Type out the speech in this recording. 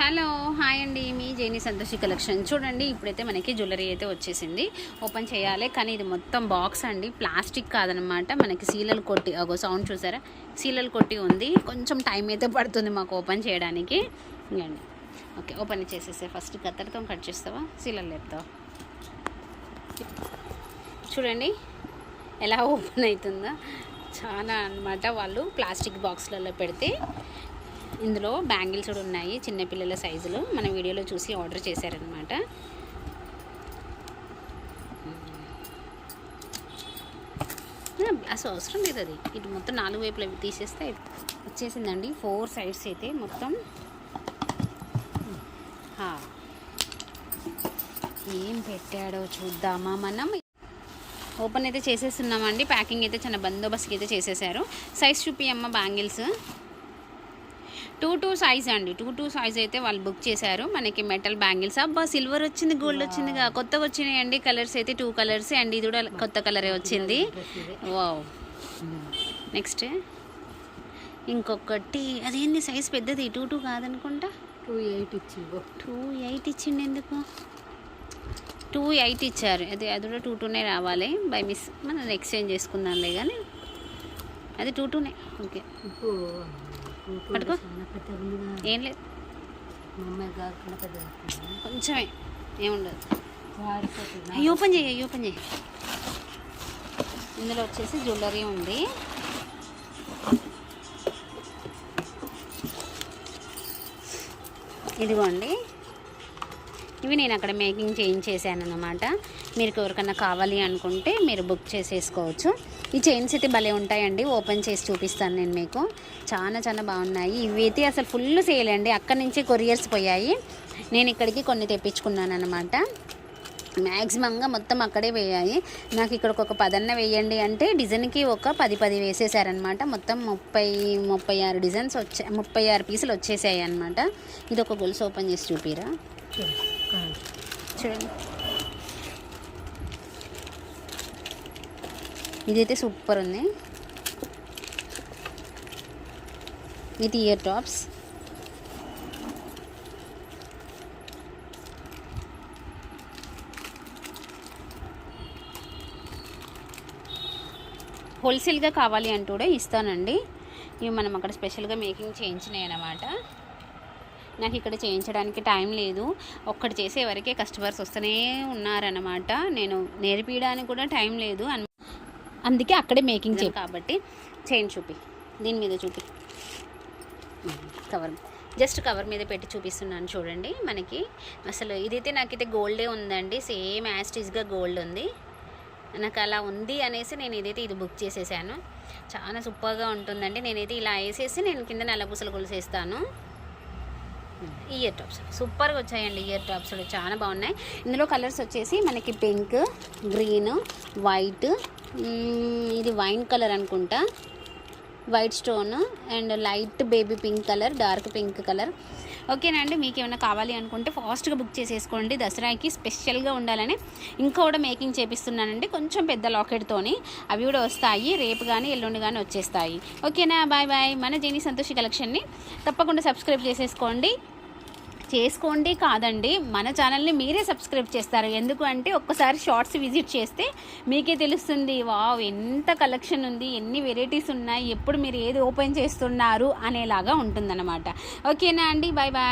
Hello hi అండి, మీ జేని Santoshi collection. చూడండి, ఇప్పుడైతే మనకి జ్యువెలరీ అయితే వచ్చేసింది. ఓపెన్ చేయాలి, కానీ ఇది మొత్తం బాక్స్ అండి, ప్లాస్టిక్ కాదనమాట. మనకి సీలలు కొట్టి అగో సౌండ్ చూసారా, సీలలు కొట్టి ఉంది. కొంచెం టైం అయితే పడుతుంది మాకు ఓపెన్ చేయడానికి. ఇంకండి ఓకే, ఓపెన్ చేసేసే. ఫస్ట్ కత్తెరతో కట్ చేస్తావా, సీలలు లేపుతావా? చూడండి ఎలా ఓపెన్ అవుతుందో. చాలా అనమాట, వాళ్ళు ప్లాస్టిక్ బాక్స్లలో పెడితే. ఇందులో బ్యాంగిల్స్ కూడా ఉన్నాయి, చిన్నపిల్లల సైజులు. మన వీడియోలో చూసి ఆర్డర్ చేశారనమాట. అసలు అవసరం లేదు, అది ఇటు మొత్తం 4 వైపులు తీసేస్తే వచ్చేసిందండి. 4 సైడ్స్ అయితే మొత్తం. ఏం పెట్టాడో చూద్దామా మనం. ఓపెన్ అయితే చేసేస్తున్నామండి. ప్యాకింగ్ అయితే చాలా బందోబస్తుకి అయితే చేసేసారు. Size చూపియమ్మ bangles. 2 సైజ్ అండి, 2 సైజ్ అయితే వాళ్ళు బుక్ చేశారు. మనకి మెటల్ బ్యాంగిల్స్. అబ్బా, సిల్వర్ వచ్చింది, గోల్డ్ వచ్చిందిగా, కొత్తగా వచ్చినాయండి. కలర్స్ అయితే 2 కలర్స్ అండి. ఇది కూడా కొత్త కలరే వచ్చింది. వావ్. నెక్స్ట్ ఇంకొకటి, అదేంది సైజ్ పెద్దది, 2 కాదనుకుంటా. 2.8 ఇచ్చిండు. ఎందుకు 2.8 ఇచ్చారు? అది కూడా 2.2నే రావాలి. బై మిస్ మనం ఎక్స్చేంజ్ చేసుకుందాంలే, కానీ అది 2.2నే. ఓకే, పట్టుకో. ఏం లేదు, కొంచెమే, ఏముండదు. ఓపెన్ చేయి, ఓపెన్ చేయి. ఇందులో వచ్చేసి జ్యువెలరీ ఉంది. ఇదిగోండి, ఇవి నేను అక్కడ మేకింగ్ చేయించేసాను అన్నమాట. మీరు ఎవరికన్నా కావాలి అనుకుంటే మీరు బుక్ చేసేసుకోవచ్చు. ఈ చైన్స్ అయితే భలే ఉంటాయండి, ఓపెన్ చేసి చూపిస్తాను నేను మీకు. చాలా చాలా బాగున్నాయి. ఇవి అయితే అసలు ఫుల్ సేల్ అండి. అక్కడి నుంచే కొరియర్స్ పోయాయి. నేను ఇక్కడికి కొన్ని తెప్పించుకున్నాను అనమాట. మ్యాక్సిమంగా మొత్తం అక్కడే వేయాయి. నాకు ఇక్కడ ఒక 10 వేయండి అంటే డిజైన్కి ఒక 10 వేసేసారనమాట. మొత్తం 36 డిజైన్స్ వచ్చాయి, 36 పీసులు వచ్చేసాయి అనమాట. ఇది ఒక గొలుసు ఓపెన్ చేసి చూపిరా. చూడండి, ఇదైతే సూపర్ ఉంది. ఇది ఇయర్ టాప్స్. హోల్సేల్గా కావాలి అంటూ కూడా ఇస్తానండి. ఇవి మనం అక్కడ స్పెషల్గా మేకింగ్ చేయించినాయి అన్నమాట. నాకు ఇక్కడ చేయించడానికి టైం లేదు. ఒక్కటి చేసే వరకే కస్టమర్స్ వస్తూనే ఉన్నారన్నమాట. నేను నేర్పించడానికి కూడా టైం లేదు, అందుకే అక్కడే మేకింగ్ చేయి. కాబట్టి చైన్ చూపి, దీని మీద చూపి, కవర్ జస్ట్ కవర్ మీద పెట్టి చూపిస్తున్నాను చూడండి. మనకి అసలు ఇదైతే నాకైతే గోల్డే ఉందండి, సేమ్ యాస్టీస్గా గోల్డ్ ఉంది. నాకు అలా ఉంది అనేసి నేను ఇది బుక్ చేసేసాను. చాలా సూపర్గా ఉంటుందండి. నేనైతే ఇలా వేసేసి నేను కింద నల్లపూసలు కొలిసేస్తాను. ఇయర్ టాప్స్ సూపర్గా వచ్చాయండి. ఇయర్ టాప్స్ చాలా బాగున్నాయి. ఇందులో కలర్స్ వచ్చేసి మనకి పింక్, గ్రీన్, వైట్, ఇది వైన్ కలర్ అనుకుంటా, white stone, and light baby pink colour, dark pink colour. ఓకేనండి, మీకు ఏమైనా కావాలి అనుకుంటే ఫాస్ట్గా బుక్ చేసేసుకోండి. దసరాకి స్పెషల్గా ఉండాలని ఇంకా కూడా మేకింగ్ చేపిస్తున్నానండి, కొంచెం పెద్ద లాకెట్తోని. అవి కూడా వస్తాయి, రేపు కానీ ఎల్లుండి కానీ వచ్చేస్తాయి. ఓకేనా, బాయ్ బాయ్. మన జేని సంతోషి కలెక్షన్ని తప్పకుండా సబ్స్క్రైబ్ చేసుకోండి కాదండి, మన ఛానల్ని మీరే సబ్స్క్రైబ్ చేస్తారు. ఎందుకు అంటే ఒక్కసారి షార్ట్స్ విజిట్ చేస్తే మీకే తెలుస్తుంది, వావ్ ఎంత కలెక్షన్ ఉంది, ఎన్ని వెరైటీస్ ఉన్నాయి, ఎప్పుడు మీరు ఏది ఓపెన్ చేస్తున్నారు అనేలాగా ఉంటుందన్నమాట. ఓకేనా అండి, బాయ్ బాయ్.